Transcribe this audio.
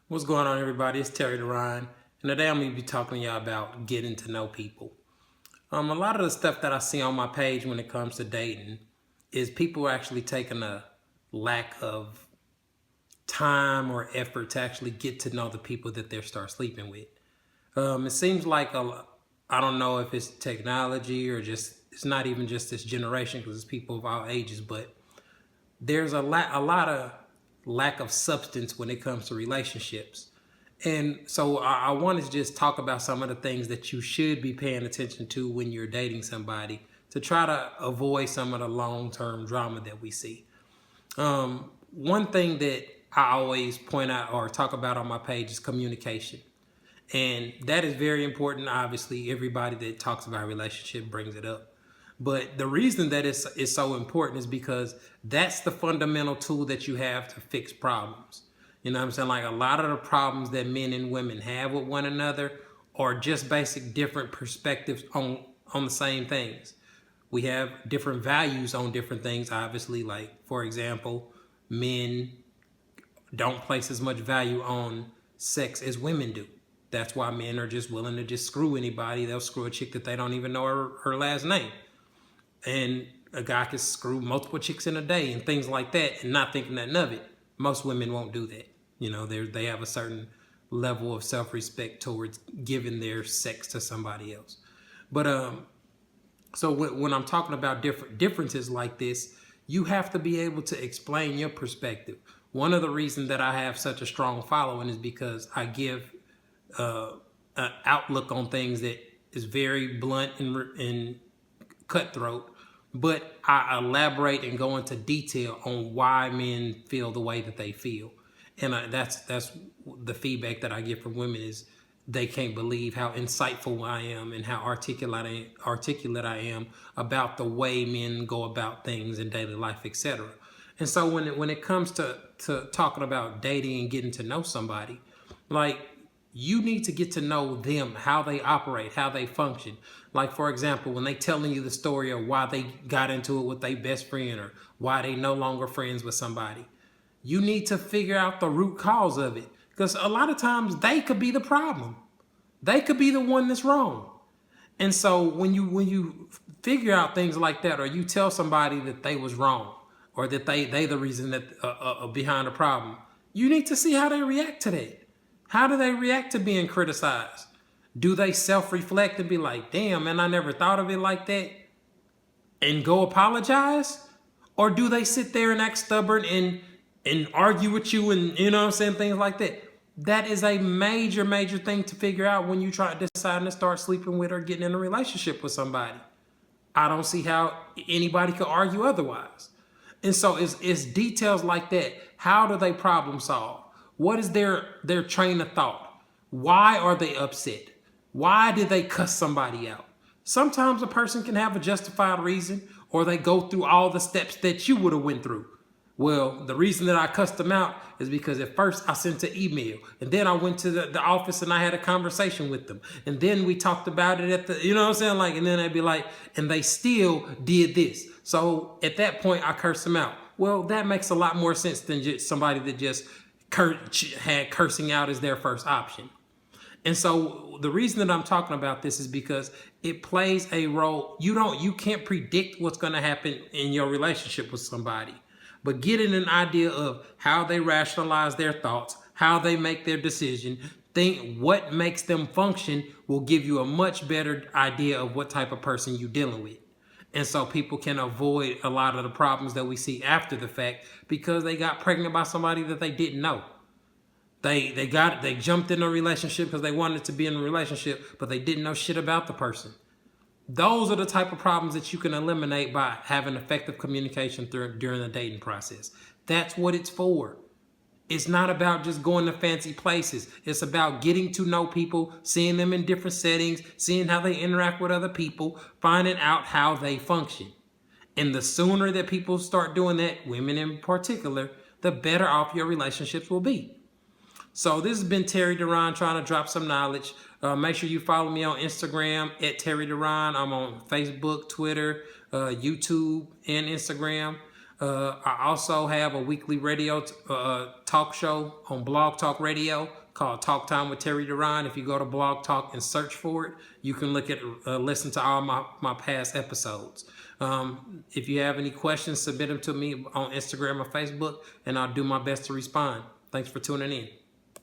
What's going on, everybody? It's Terry Duran, and today I'm going to be talking to y'all about getting to know people. A lot of the stuff that I see on my page when it comes to dating is people actually taking a lack of time or effort to actually get to know the people that they start sleeping with. It seems like I don't know if it's technology or just it's not even just this generation because it's people of all ages, but there's a lot of lack of substance when it comes to relationships. And so I want to just talk about some of the things that you should be paying attention to when you're dating somebody to try to avoid some of the long-term drama that we see. One thing that I always point out or talk about on my page is communication. And that is very important. Obviously, everybody that talks about a relationship brings it up. But the reason that it's so important is because that's the fundamental tool that you have to fix problems. You know what I'm saying? Like a lot of the problems that men and women have with one another are just basic different perspectives on the same things. We have different values on different things, obviously. Like, for example, men don't place as much value on sex as women do. That's why men are just willing to just screw anybody. They'll screw a chick that they don't even know her last name. And a guy can screw multiple chicks in a day and things like that and not thinking nothing of it. Most women won't do that. You know, they have a certain level of self-respect towards giving their sex to somebody else. But so when I'm talking about differences like this, you have to be able to explain your perspective. One of the reasons that I have such a strong following is because I give an outlook on things that is very blunt and cutthroat, but I elaborate and go into detail on why men feel the way that they feel. And that's the feedback that I get from women is they can't believe how insightful I am and how articulate I am about the way men go about things in daily life, etc. And so when it comes to talking about dating and getting to know somebody, like, you need to get to know them, how they operate, how they function. Like, for example, when they telling you the story of why they got into it with their best friend or why they no longer friends with somebody, you need to figure out the root cause of it. Because a lot of times they could be the problem. They could be the one that's wrong. And so when you figure out things like that, or you tell somebody that they was wrong, or that they the reason that behind the problem, you need to see how they react to that. How do they react to being criticized? Do they self-reflect and be like, damn, man, I never thought of it like that, and go apologize? Or do they sit there and act stubborn and argue with you and, you know what I'm saying, things like that? That is a major, major thing to figure out when you try deciding to start sleeping with or getting in a relationship with somebody. I don't see how anybody could argue otherwise. And so it's details like that. How do they problem solve? What is their train of thought? Why are they upset? Why did they cuss somebody out? Sometimes a person can have a justified reason, or they go through all the steps that you would have went through. Well, the reason that I cussed them out is because at first I sent an email, and then I went to the office and I had a conversation with them, and then we talked about it at the, you know what I'm saying? Like, and then they'd be like, and they still did this. So at that point, I cursed them out. Well, that makes a lot more sense than just somebody that just had cursing out as their first option. And so the reason that I'm talking about this is because it plays a role. You can't predict what's going to happen in your relationship with somebody, but getting an idea of how they rationalize their thoughts, how they make their decision, think what makes them function will give you a much better idea of what type of person you're dealing with. And so people can avoid a lot of the problems that we see after the fact because they got pregnant by somebody that they didn't know. They jumped in a relationship because they wanted to be in a relationship, but they didn't know shit about the person. Those are the type of problems that you can eliminate by having effective communication during the dating process. That's what it's for. It's not about just going to fancy places. It's about getting to know people, seeing them in different settings, seeing how they interact with other people, finding out how they function. And the sooner that people start doing that, women in particular, the better off your relationships will be. So this has been Terry Duran trying to drop some knowledge. Make sure you follow me on Instagram at Terry Duran. I'm on Facebook, Twitter, YouTube, and Instagram. I also have a weekly radio talk show on Blog Talk Radio called Talk Time with Terry Duran. If you go to Blog Talk and search for it, you can listen to all my past episodes. If you have any questions, submit them to me on Instagram or Facebook, and I'll do my best to respond. Thanks for tuning in.